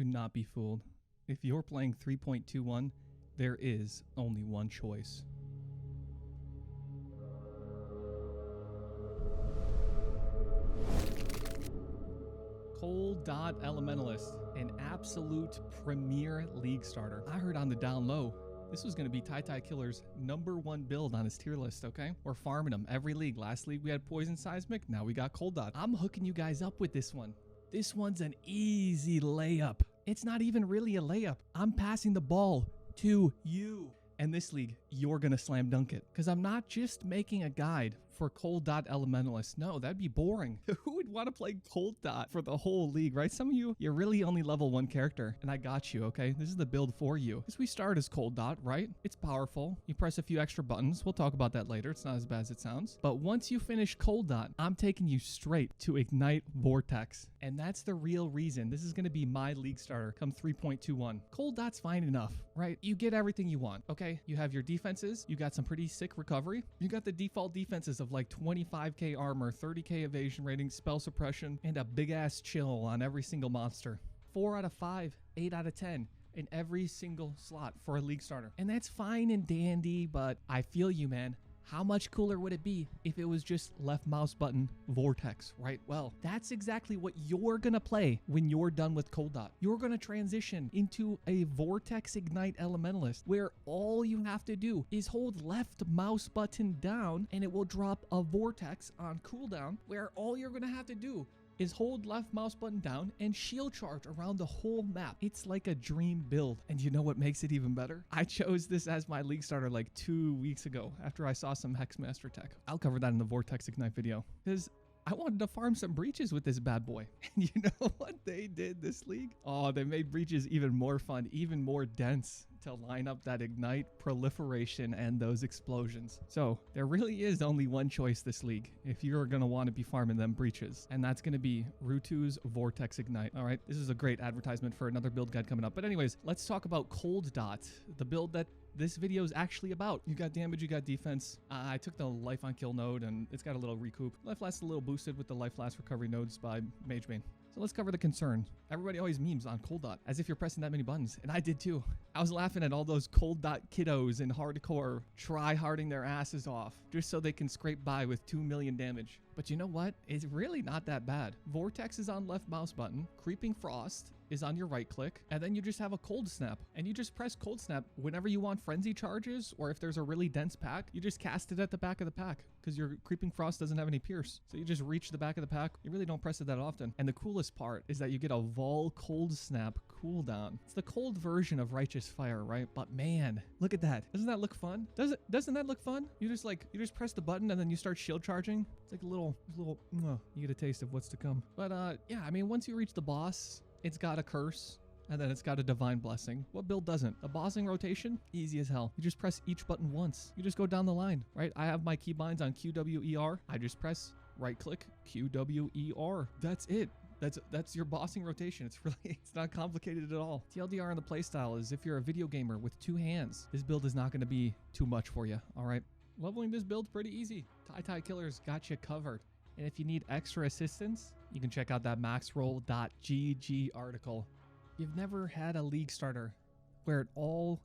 Do not be fooled. If you're playing 3.21, there is only one choice. DoT Elementalist, an absolute premier league starter. I heard on the down low, this was going to be Tai Killer's #1 build on his tier list, okay? We're farming him every league. Last league we had Poison Seismic, now we got DoT. I'm hooking you guys up with this one. This one's an easy layup. It's not even really a layup. I'm passing the ball to you. And this league, you're going to slam dunk it. Because I'm not just making a guide for DoT Elementalist. No, that'd be boring. Who would want to play DoT for the whole league, right? Some of you, you're really only level 1 character. And I got you, okay? This is the build for you. Because we start as DoT, right? It's powerful. You press a few extra buttons. We'll talk about that later. It's not as bad as it sounds. But once you finish DoT, I'm taking you straight to Ignite Vortex. And that's the real reason. This is going to be my league starter come 3.21. DoT's fine enough, right? You get everything you want, okay? You have your defenses. You got some pretty sick recovery. You got the default defenses of like 25k armor, 30k evasion rating, spell suppression, and a big ass chill on every single monster. 4 out of 5, 8 out of 10 in every single slot for a league starter. And that's fine and dandy, but I feel you, man. How much cooler would it be if it was just left mouse button Vortex, right? Well, that's exactly what you're going to play when you're done with DoT. You're going to transition into a Vortex Ignite Elementalist where all you have to do is hold left mouse button down and it will drop a Vortex on cooldown where all you're going to have to do is hold left mouse button down and shield charge around the whole map. It's like a dream build. And you know what makes it even better? I chose this as my league starter like 2 weeks ago after I saw some Hexmaster tech. I'll cover that in the Vortex Ignite video because I wanted to farm some breaches with this bad boy. And you know what they did this league? Oh, they made breaches even more fun, even more dense to line up that ignite, proliferation, and those explosions. So there really is only one choice this league if you're going to want to be farming them breaches. And that's going to be Rutu's Vortex Ignite. All right, this is a great advertisement for another build guide coming up. But anyways, let's talk about DoT, the build that this video is actually about. You got damage, you got defense. I took the life on kill node and it's got a little recoup. Life last a little boosted with the life last recovery nodes by Mage Bane. So let's cover the concern. Everybody always memes on DoT as if you're pressing that many buttons. And I did too. I was laughing at all those DoT kiddos in hardcore try-harding their asses off just so they can scrape by with 2 million damage. But you know what? It's really not that bad. Vortex is on left mouse button. Creeping Frost is on your right click. And then you just have a cold snap. And you just press cold snap whenever you want frenzy charges, or if there's a really dense pack, you just cast it at the back of the pack because your Creeping Frost doesn't have any pierce. So you just reach the back of the pack. You really don't press it that often. And the coolest part is that you get a Vol cold snap cooldown. It's the cold version of Righteous Fire, right? But man, look at that. Doesn't that look fun? Doesn't that look fun? You just press the button and then you start shield charging. It's like a little, you get a taste of what's to come. But yeah, I mean, once you reach the boss, it's got a curse, and then it's got a divine blessing. What build doesn't? A bossing rotation? Easy as hell. You just press each button once. You just go down the line, right? I have my keybinds on QWER. I just press right click QWER. That's it. That's your bossing rotation. It's not complicated at all. TLDR on the playstyle is if you're a video gamer with 2 hands, this build is not going to be too much for you, all right? Leveling this build's pretty easy. Tai Killer's got you covered. And if you need extra assistance, you can check out that Maxroll.gg article. You've never had a league starter where it all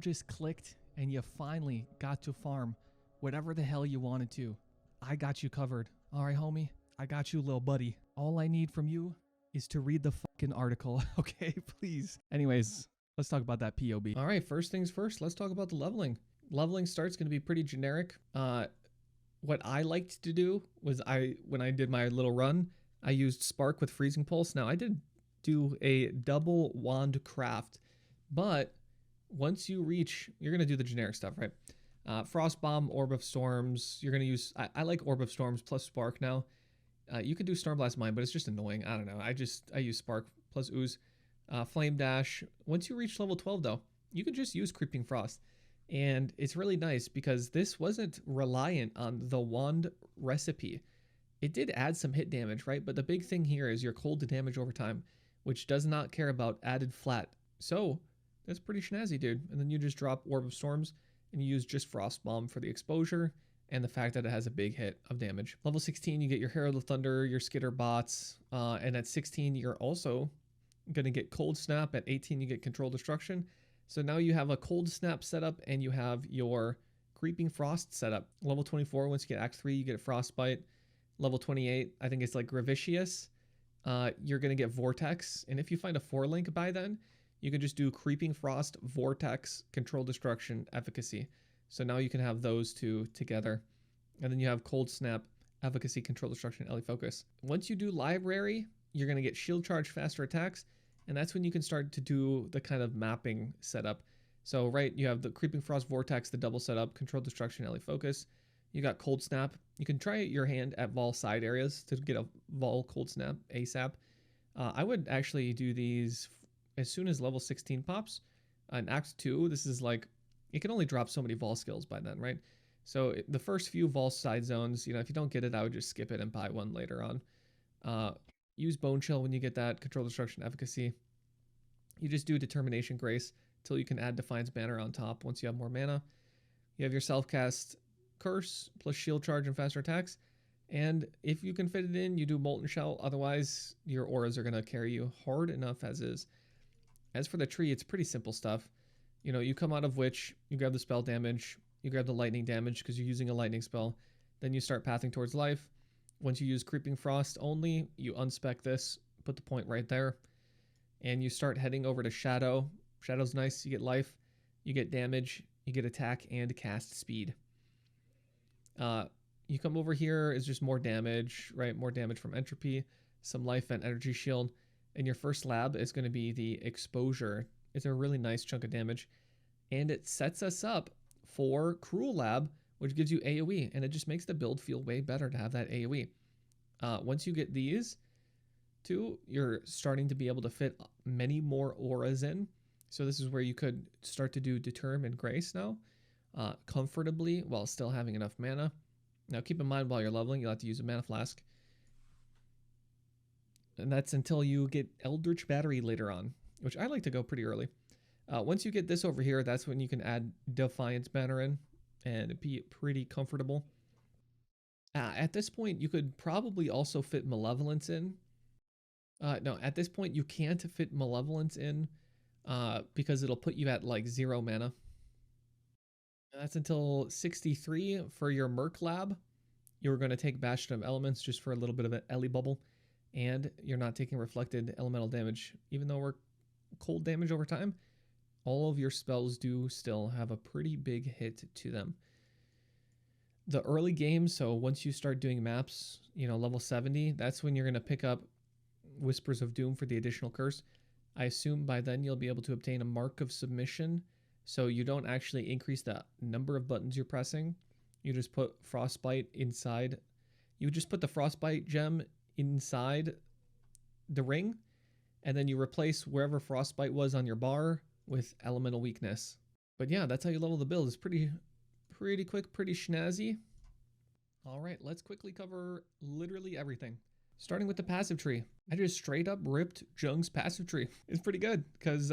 just clicked and you finally got to farm whatever the hell you wanted to. I got you covered. All right, homie. I got you, little buddy. All I need from you is to read the fucking article, okay? Please. Anyways, let's talk about that POB. All right, first things first, let's talk about the leveling. Leveling start's going to be pretty generic. What I liked to do was when I did my little run, I used Spark with Freezing Pulse. Now, I did do a double wand craft, but once you reach, you're going to do the generic stuff, right? Frost Bomb, Orb of Storms. You're going to use, I like Orb of Storms plus Spark now. You could do Stormblast Mine, but it's just annoying. I don't know. I use Spark plus Ooze. Flame Dash. Once you reach level 12, though, you can just use Creeping Frost. And it's really nice because this wasn't reliant on the wand recipe. It did add some hit damage, right? But the big thing here is your cold to damage over time, which does not care about added flat. So that's pretty snazzy, dude. And then you just drop Orb of Storms and you use just Frost Bomb for the exposure and the fact that it has a big hit of damage. Level 16, you get your Herald of Thunder, your Skitter bots, and at 16, you're also going to get Cold Snap. At 18, you get Control Destruction. So now you have a Cold Snap setup and you have your Creeping Frost setup. Level 24, once you get Act 3, you get Frostbite. Level 28, I think it's like Gravicious. You're going to get Vortex. And if you find a 4-link by then, you can just do Creeping Frost, Vortex, Control Destruction, Efficacy. So now you can have those two together. And then you have Cold Snap, Efficacy, Control Destruction, LE Focus. Once you do Library, you're going to get Shield Charge, Faster Attacks. And that's when you can start to do the kind of mapping setup. So, right, you have the Creeping Frost, Vortex, the double setup, Control Destruction, LE Focus. You got Cold Snap. You can try your hand at Vol side areas to get a Vol Cold Snap ASAP. I would actually do these as soon as level 16 pops. In Act 2, this is like, it can only drop so many Vol skills by then, right? So the first few Vol side zones, you know, if you don't get it, I would just skip it and buy one later on. Use Bone Chill when you get that Control Destruction Efficacy. You just do Determination Grace until you can add Defiance Banner on top once you have more mana. You have your self-cast Curse plus Shield Charge and Faster Attacks. And if you can fit it in, you do Molten Shell. Otherwise, your auras are going to carry you hard enough as is. As for the tree, it's pretty simple stuff. You know, you come out of Witch, you grab the spell damage, you grab the lightning damage because you're using a lightning spell. Then you start pathing towards life. Once you use Creeping Frost only, you unspec this, put the point right there. And you start heading over to Shadow. Shadow's nice, you get life, you get damage, you get attack and cast speed. You come over here, is just more damage, right? More damage from Entropy, some life and energy shield. And your first lab is going to be the Exposure. It's a really nice chunk of damage. And it sets us up for Cruel Lab, which gives you AoE. And it just makes the build feel way better to have that AoE. Once you get these two, you're starting to be able to fit many more auras in. So this is where you could start to do Determ and Grace now, comfortably while still having enough mana. Now keep in mind while you're leveling, you'll have to use a mana flask. And that's until you get Eldritch Battery later on, which I like to go pretty early. Once you get this over here, that's when you can add Defiance Banner in and be pretty comfortable. At this point, you could probably also fit Malevolence in. No, at this point, you can't fit Malevolence in because it'll put you at like 0 mana. And that's until 63 for your Merc Lab. You're going to take Bastion of Elements just for a little bit of an Ellie bubble. And you're not taking reflected elemental damage. Even though we're cold damage over time, all of your spells do still have a pretty big hit to them. The early game, so once you start doing maps, you know, level 70, that's when you're going to pick up Whispers of Doom for the additional curse. I assume by then you'll be able to obtain a Mark of Submission, so you don't actually increase the number of buttons you're pressing. You just put Frostbite inside. You just put the Frostbite gem inside the ring, and then you replace wherever Frostbite was on your bar with Elemental Weakness. But yeah, that's how you level the build. It's pretty quick, pretty snazzy. All right, let's quickly cover literally everything. Starting with the passive tree. I just straight up ripped Jung's passive tree. It's pretty good because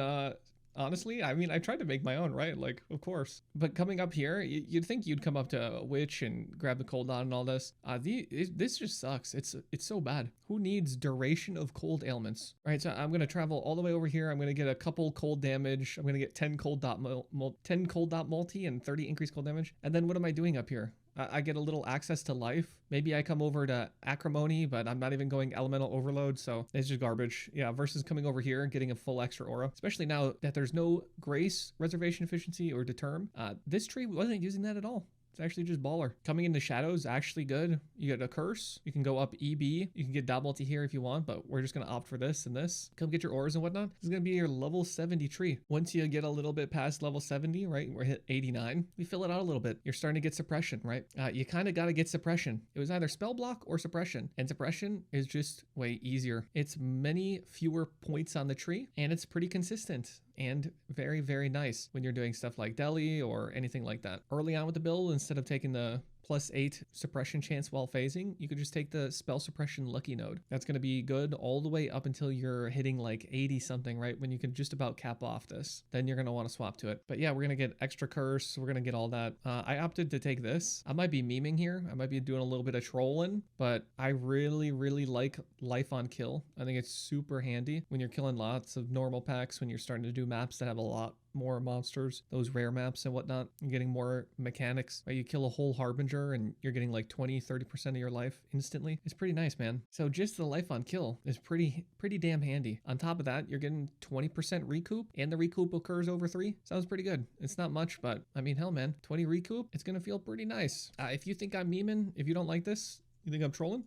honestly, I mean, I tried to make my own, right? Like, of course. But coming up here, you'd think you'd come up to a Witch and grab the Cold On and all this. This just sucks. It's so bad. Who needs duration of cold ailments? All right, so I'm going to travel all the way over here. I'm going to get a couple cold damage. I'm going to get 10 cold dot multi and 30 increased cold damage. And then what am I doing up here? I get a little access to life. Maybe I come over to Acrimony, but I'm not even going Elemental Overload, so it's just garbage. Yeah, versus coming over here and getting a full extra aura. Especially now that there's no Grace, Reservation Efficiency, or Determ. This tree wasn't using that at all. It's actually just baller. Coming into Shadows, actually good. You get a Curse. You can go up EB. You can get Dot Multi here if you want, but we're just going to opt for this and this. Come get your auras and whatnot. This is going to be your level 70 tree. Once you get a little bit past level 70, right, we're hit 89. We fill it out a little bit. You're starting to get Suppression, right? You kind of got to get Suppression. It was either Spell Block or Suppression, and Suppression is just way easier. It's many fewer points on the tree, and it's pretty consistent. And very, very nice when you're doing stuff like Deli or anything like that. Early on with the build, instead of taking the +8 suppression chance while phasing, you could just take the spell suppression lucky node. That's going to be good all the way up until you're hitting like 80 something, right? When you can just about cap off this. Then you're going to want to swap to it. But yeah, we're going to get extra curse. We're going to get all that. I opted to take this. I might be memeing here. I might be doing a little bit of trolling, but I really, really like life on kill. I think it's super handy when you're killing lots of normal packs, when you're starting to do maps that have a lot more monsters, those rare maps and whatnot. You're getting more mechanics, right? You kill a whole Harbinger and you're getting like 20-30% of your life instantly. It's pretty nice, man. So just the life on kill is pretty damn handy. On top of that, you're getting 20% recoup, and the recoup occurs over 3. Sounds pretty good. It's not much, but I mean, hell, man, 20 recoup, it's gonna feel pretty nice. If you think I'm memeing, if you don't like this, you think I'm trolling,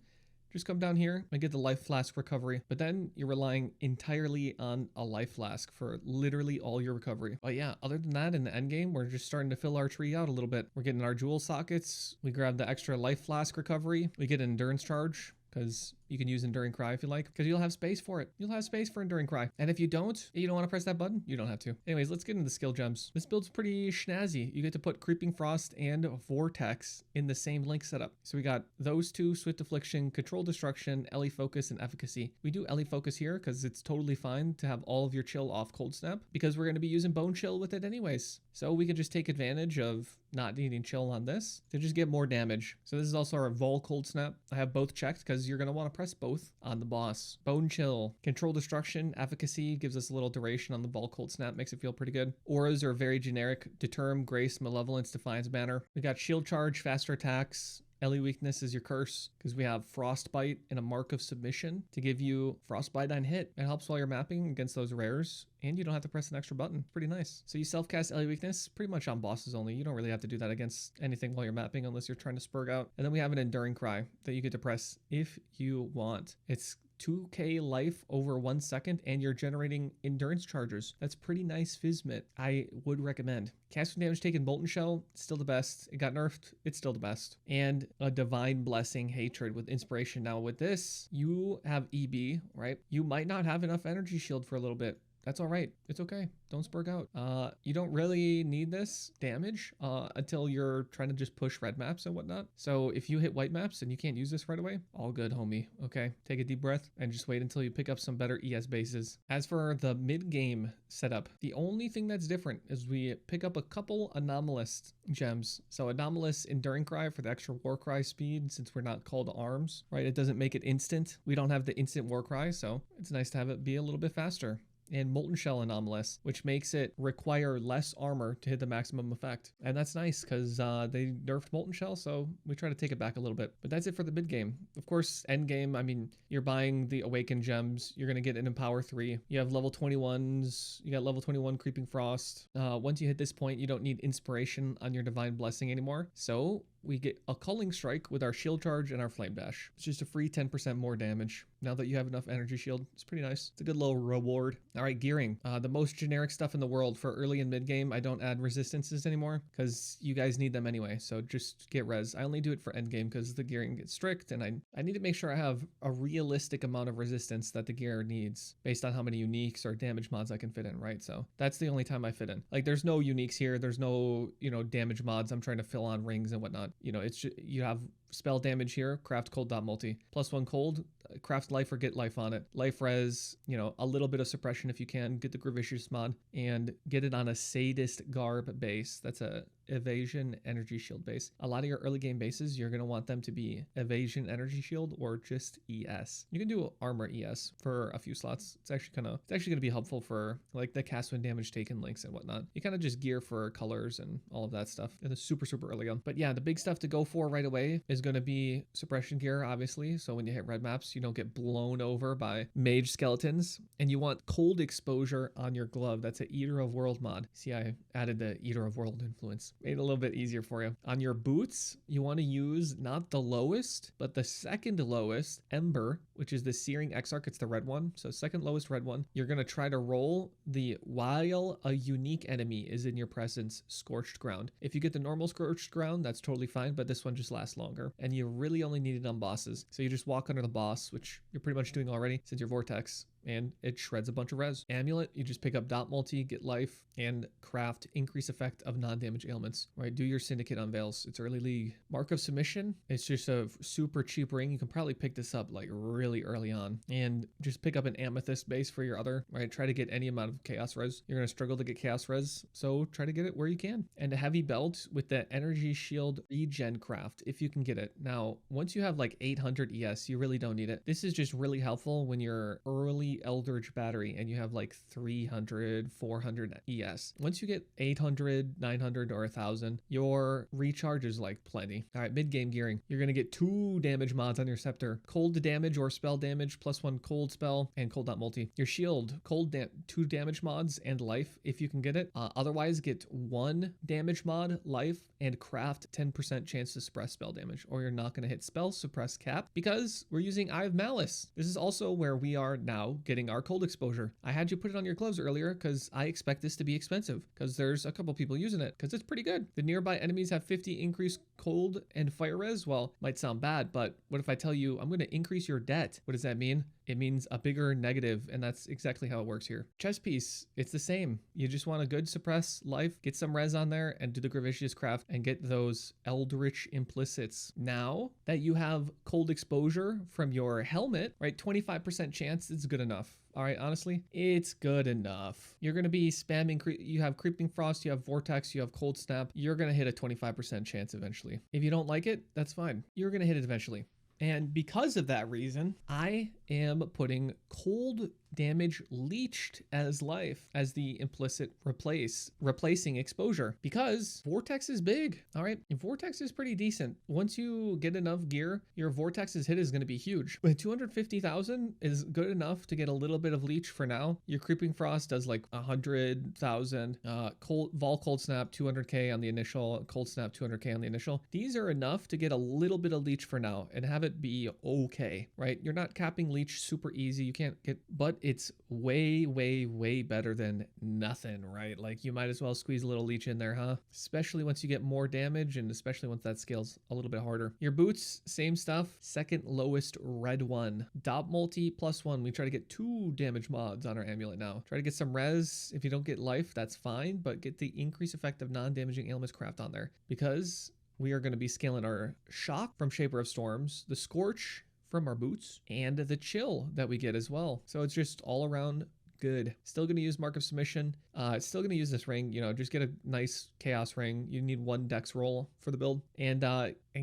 just come down here and get the life flask recovery. But then you're relying entirely on a life flask for literally all your recovery. But yeah, other than that, in the end game, we're just starting to fill our tree out a little bit. We're getting our jewel sockets. We grab the extra life flask recovery. We get an endurance charge, because you can use Enduring Cry if you like, because you'll have space for it. You'll have space for Enduring Cry. And if you don't want to press that button, you don't have to. Anyways, let's get into the skill gems. This build's pretty snazzy. You get to put Creeping Frost and Vortex in the same link setup. So we got those two: Swift Affliction, Control Destruction, Ellie Focus, and Efficacy. We do Ellie Focus here because it's totally fine to have all of your chill off Cold Snap, because we're going to be using Bone Chill with it anyways. So we can just take advantage of not needing chill on this to just get more damage. So this is also our Vol Cold Snap. I have both checked because you're going to want to press both on the boss. Bone Chill, Control Destruction, Efficacy gives us a little duration on the Vol Cold Snap, makes it feel pretty good. Auras are very generic: Determ, Grace, Malevolence, Defiance Banner. We got Shield Charge, Faster Attacks. Ellie Weakness is your curse, because we have Frostbite and a Mark of Submission to give you Frostbite on hit. It helps while you're mapping against those rares, and you don't have to press an extra button. Pretty nice. So you self-cast Ellie Weakness pretty much on bosses only. You don't really have to do that against anything while you're mapping unless you're trying to spurg out. And then we have an Enduring Cry that you get to press if you want. It's 2k life over 1 second, and you're generating endurance charges. That's pretty nice Fizzmit. I would recommend. Casting damage taken Molten Shell, still the best. It got nerfed, it's still the best. And a Divine Blessing Hatred with Inspiration. Now with this, you have EB, right? You might not have enough energy shield for a little bit. That's all right. It's okay. Don't spurg out. You don't really need this damage until you're trying to just push red maps and whatnot. So if you hit white maps and you can't use this right away, all good, homie. Okay, take a deep breath and just wait until you pick up some better ES bases. As for the mid-game setup, the only thing that's different is we pick up a couple Anomalist gems. So Anomalist Enduring Cry for the extra War Cry speed, since we're not called arms, right? It doesn't make it instant. We don't have the instant War Cry, so it's nice to have it be a little bit faster. And Molten Shell Anomalous, which makes it require less armor to hit the maximum effect. And that's nice because they nerfed Molten Shell, so we try to take it back a little bit. But that's it for the mid game. Of course, end game, I mean, you're buying the Awakened gems. You're going to get an Empower 3. You have level 21s. You got level 21 Creeping Frost. Once you hit this point, you don't need Inspiration on your Divine Blessing anymore. So we get a Culling Strike with our Shield Charge and our Flame Dash. It's just a free 10% more damage. Now that you have enough energy shield, it's pretty nice. It's a good little reward. All right, gearing. The most generic stuff in the world for early and mid game. I don't add resistances anymore because you guys need them anyway. So just get res. I only do it for end game because the gearing gets strict, and I need to make sure I have a realistic amount of resistance that the gear needs based on how many uniques or damage mods I can fit in, right? So that's the only time I fit in. Like, there's no uniques here. There's no, damage mods I'm trying to fill on rings and whatnot. It's just, you have spell damage here, craft cold dot multi. +1 cold, craft life or get life on it. Life res, a little bit of suppression if you can. Get the Gravicious mod and get it on a Sadist Garb base. That's a evasion energy shield base. A lot of your early game bases, you're going to want them to be evasion energy shield or just ES. You can do armor ES for a few slots. It's actually going to be helpful for like the cast when damage taken links and whatnot. You kind of just gear for colors and all of that stuff. It's super early on. But yeah, the big stuff to go for right away is going to be suppression gear, obviously. So when you hit red maps, you don't get blown over by mage skeletons. And you want cold exposure on your glove. That's an Eater of World mod. See, I added the Eater of World influence. Made it a little bit easier for you. On your boots, you want to use not the lowest, but the second lowest, Ember, which is the Searing Exarch. It's the red one. So second lowest red one. You're going to try to roll the while a unique enemy is in your presence Scorched Ground. If you get the normal Scorched Ground, that's totally fine, but this one just lasts longer. And you really only need it on bosses. So you just walk under the boss, which you're pretty much doing already since you're Vortex. and it shreds a bunch of res. Amulet, you just pick up dot multi, get life, and craft increase effect of non-damage ailments, right? Do your syndicate on Veils. It's early league. Mark of Submission, it's just a super cheap ring. You can probably pick this up like really early on and just pick up an amethyst base for your other, right? Try to get any amount of chaos res. You're going to struggle to get chaos res, so try to get it where you can. And a heavy belt with the energy shield regen craft, if you can get it. Now, once you have like 800 ES, you really don't need it. This is just really helpful when you're early Eldritch Battery and you have like 300, 400 ES. Once you get 800, 900, or 1000, your recharge is like plenty. All right, mid-game gearing. You're going to get 2 damage mods on your scepter. Cold damage or spell damage, +1 cold spell, and cold dot multi. Your shield, 2 damage mods and life if you can get it. Otherwise, get 1 damage mod, life, and craft 10% chance to suppress spell damage, or you're not going to hit spell suppress cap because we're using Eye of Malice. This is also where we are now getting our cold exposure. I had you put it on your gloves earlier because I expect this to be expensive because there's a couple people using it because it's pretty good. The nearby enemies have 50 increased cold and fire res. Well, might sound bad, but what if I tell you I'm going to increase your debt? What does that mean? It means a bigger negative, and that's exactly how it works here. Chess piece, it's the same. You just want a good suppress life, get some res on there, and do the Gravicious craft, and get those Eldritch implicits. Now that you have cold exposure from your helmet, right, 25% chance is good enough. All right, honestly, it's good enough. You're going to be spamming, you have Creeping Frost, you have Vortex, you have Cold Snap. You're going to hit a 25% chance eventually. If you don't like it, that's fine. You're going to hit it eventually. And because of that reason, I am putting cold damage leached as life as the implicit replacing exposure, because Vortex is big. All right, Vortex is pretty decent. Once you get enough gear, your Vortex's hit is going to be huge. But 250,000 is good enough to get a little bit of leech for now. Your Creeping Frost does like 100,000. Cold Snap 200k on the initial. Cold Snap 200k on the initial. These are enough to get a little bit of leech for now and have it be okay, right? You're not capping leech super easy. You can't get, but it's way better than nothing, right? Like you might as well squeeze a little leech in there, huh? Especially once you get more damage, and especially once that scales a little bit harder. Your boots, same stuff. Second lowest red one. Dot multi +1. We try to get 2 damage mods on our amulet now. Try to get some res. If you don't get life, that's fine, but get the increase effect of non-damaging ailments craft on there, because we are going to be scaling our shock from Shaper of Storms, the Scorch from our boots, and the chill that we get as well. So it's just all around good. Still going to use Mark of Submission. Still going to use this ring, you know, just get a nice chaos ring. You need 1 dex roll for the build, and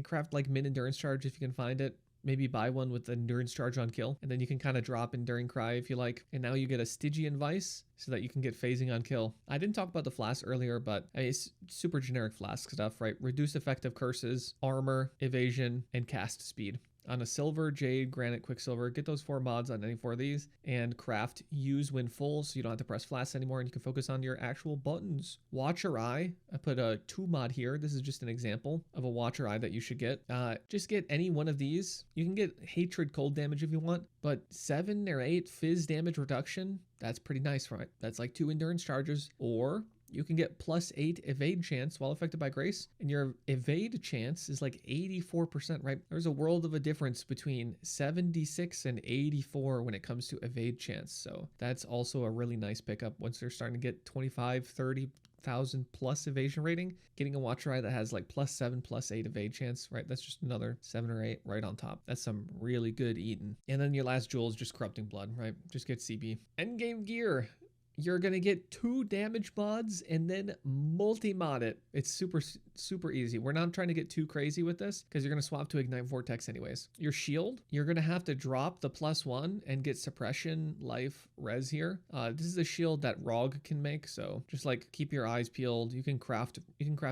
craft like min endurance charge if you can find it. Maybe buy one with endurance charge on kill, and then you can kind of drop Enduring Cry if you like. And now you get a Stygian Vice so that you can get phasing on kill. I didn't talk about the flask earlier, but it's super generic flask stuff, right? Reduce effective curses, armor, evasion, and cast speed. On a silver, jade, granite, quicksilver, get those 4 mods on any 4 of these, and craft use when full so you don't have to press flasks anymore and you can focus on your actual buttons. Watcher Eye, I put a 2 mod here. This is just an example of a Watcher Eye that you should get. Just get any one of these. You can get Hatred cold damage if you want, but 7 or 8 fizz damage reduction, that's pretty nice, right? That's like 2 endurance charges, or you can get +8 evade chance while affected by grace, and your evade chance is like 84%, right? There's a world of a difference between 76 and 84 when it comes to evade chance. So that's also a really nice pickup once they're starting to get 25, 30,000 plus evasion rating. Getting a Watcher Eye that has like +7, +8 evade chance, right? That's just another 7 or 8 right on top. That's some really good eating. And then your last jewel is just Corrupting Blood, right? Just get CB. Endgame gear. You're going to get 2 damage mods and then multi-mod it. It's super easy. We're not trying to get too crazy with this because you're going to swap to Ignite Vortex anyways. Your shield, you're going to have to drop the +1 and get suppression, life, res here. This is a shield that Rog can make, so just like keep your eyes peeled. You can craft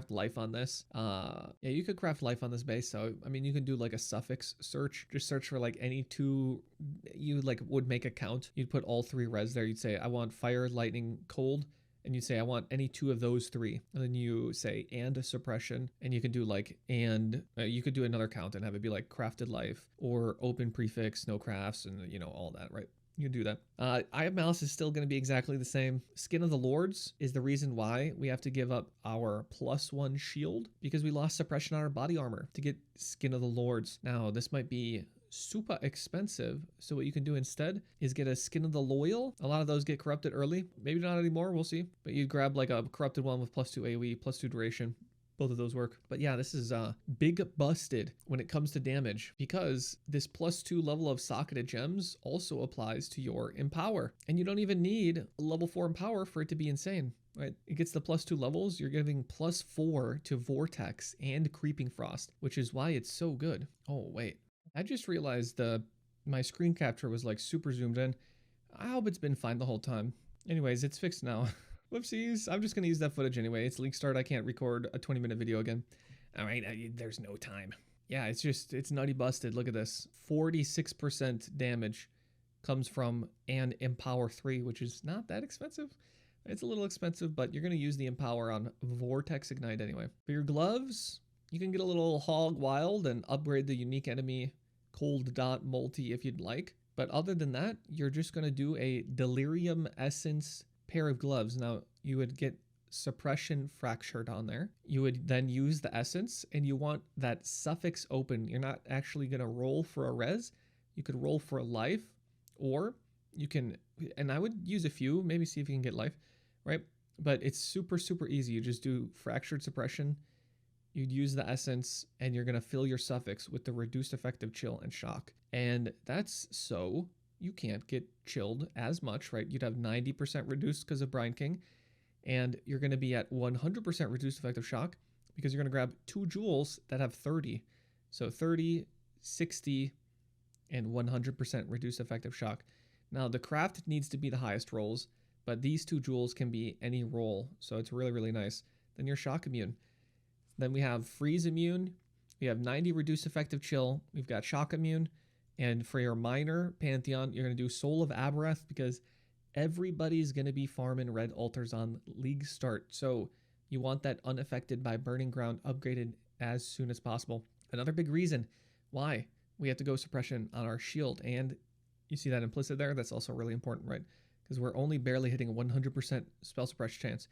life on this. Yeah, you could craft life on this base. So I mean, you can do like a suffix search. Just search for like any 2 you like would make a count. You'd put all 3 res there. You'd say I want fire, lightning, cold, and you say I want any 2 of those 3, and then you say and a suppression, and you can do like and you could do another count and have it be like crafted life or open prefix, no crafts, and you know, all that, right? You can do that. Eye of Malice is still going to be exactly the same. Skin of the Lords is the reason why we have to give up our +1 shield, because we lost suppression on our body armor to get Skin of the Lords. Now this might be super expensive. So what you can do instead is get a Skin of the Loyal. A lot of those get corrupted early. Maybe not anymore, we'll see. But you grab like a corrupted one with +2 AoE, +2 duration. Both of those work. But yeah, this is big busted when it comes to damage, because this +2 level of socketed gems also applies to your Empower. And you don't even need a level 4 Empower for it to be insane. Right? It gets the +2 levels. You're giving +4 to Vortex and Creeping Frost, which is why it's so good. Oh, wait. I just realized my screen capture was like super zoomed in. I hope it's been fine the whole time. Anyways, it's fixed now. Whoopsies. I'm just going to use that footage anyway. It's leak start. I can't record a 20-minute video again. All right. There's no time. Yeah, it's nutty busted. Look at this. 46% damage comes from an Empower 3, which is not that expensive. It's a little expensive, but you're going to use the Empower on Vortex Ignite anyway. For your gloves, you can get a little hog wild and upgrade the unique enemy cold dot multi if you'd like. But other than that, you're just going to do a Delirium Essence pair of gloves. Now, you would get Suppression Fractured on there. You would then use the Essence, and you want that suffix open. You're not actually going to roll for a res. You could roll for a life, or you can, and I would use a few, maybe see if you can get life, right? But it's super, super easy. You just do Fractured Suppression. You'd use the Essence, and you're going to fill your suffix with the reduced effective chill and shock. And that's so you can't get chilled as much, right? You'd have 90% reduced because of Brine King, and you're going to be at 100% reduced effective shock because you're going to grab 2 jewels that have 30. So 30, 60, and 100% reduced effective shock. Now, the craft needs to be the highest rolls, but these 2 jewels can be any roll, so it's really, really nice. Then you're shock immune. Then we have freeze immune. We have 90 reduced effective chill. We've got shock immune. And for your minor Pantheon, you're going to do Soul of Aberrath because everybody's going to be farming red altars on league start. So you want that unaffected by burning ground upgraded as soon as possible. Another big reason why we have to go suppression on our shield. And you see that implicit there. That's also really important, right? Because we're only barely hitting a 100% spell suppression chance.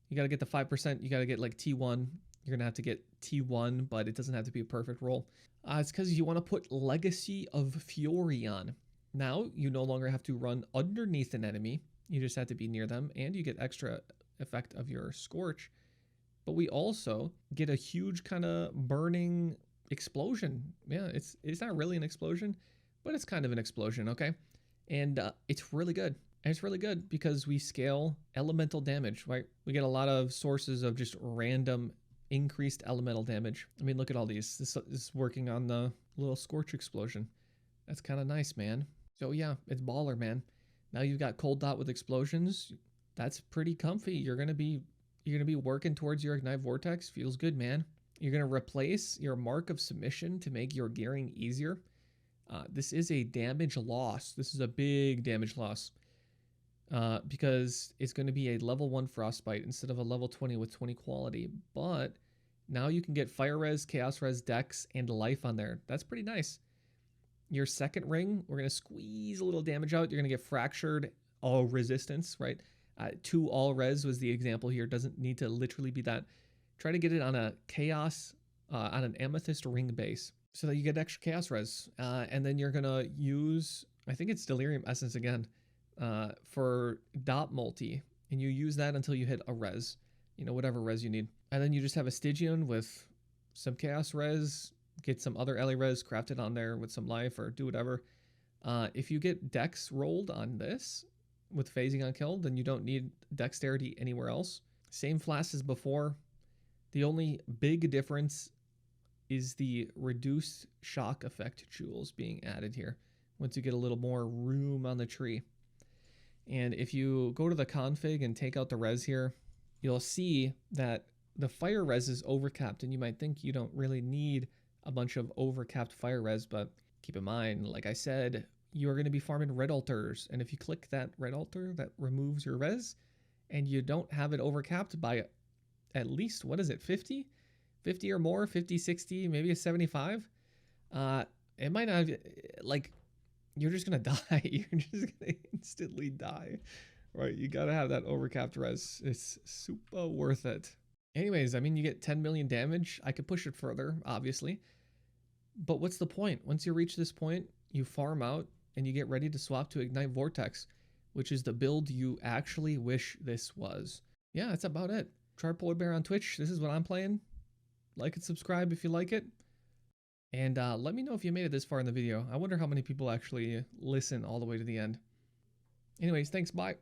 You got to get the 5%. You got to get like T1. You're going to have to get T1, but it doesn't have to be a perfect roll. It's because you want to put Legacy of Fury on. Now, you no longer have to run underneath an enemy. You just have to be near them, and you get extra effect of your Scorch. But we also get a huge kind of burning explosion. Yeah, it's not really an explosion, but it's kind of an explosion, okay? And it's really good. And it's really good because we scale elemental damage, right? We get a lot of sources of just random increased elemental damage. I mean, look at all these. This is working on the little Scorch explosion. That's kind of nice, man. So yeah, it's baller, man. Now you've got cold dot with explosions. That's pretty comfy. You're gonna be working towards your Ignite Vortex. Feels good, man. You're gonna replace your Mark of Submission to make your gearing easier. This is a damage loss. This is a big damage loss. Because it's going to be a level 1 Frostbite instead of a level 20 with 20 quality. But now you can get Fire Res, Chaos Res, Dex, and Life on there. That's pretty nice. Your second ring, we're going to squeeze a little damage out. You're going to get Fractured, all resistance, right? 2 all res was the example here. Doesn't need to literally be that. Try to get it on a Chaos, on an Amethyst ring base so that you get extra Chaos Res. And then you're going to use, I think it's Delirium Essence again. For dot multi, and you use that until you hit a res, whatever res you need. And then you just have a Stygian with some chaos res, get some other LA res, craft it on there with some life or do whatever. If you get dex rolled on this with phasing on kill, then you don't need dexterity anywhere else. Same flask as before. The only big difference is the reduced shock effect jewels being added here once you get a little more room on the tree. And if you go to the config and take out the res here, you'll see that the fire res is overcapped, and you might think you don't really need a bunch of overcapped fire res, but keep in mind, like I said, you're going to be farming red altars, and if you click that red altar, that removes your res, and you don't have it overcapped by at least, what is it, 50? 50 or more, 50, 60, maybe a 75? It might not, like, you're just going to die. You're just going to instantly die, right? You got to have that overcapped res. It's super worth it. Anyways, I mean, you get 10 million damage. I could push it further, obviously. But what's the point? Once you reach this point, you farm out and you get ready to swap to Ignite Vortex, which is the build you actually wish this was. Yeah, that's about it. Try Polar Bear on Twitch. This is what I'm playing. Like and subscribe if you like it. And let me know if you made it this far in the video. I wonder how many people actually listen all the way to the end. Anyways, thanks, bye.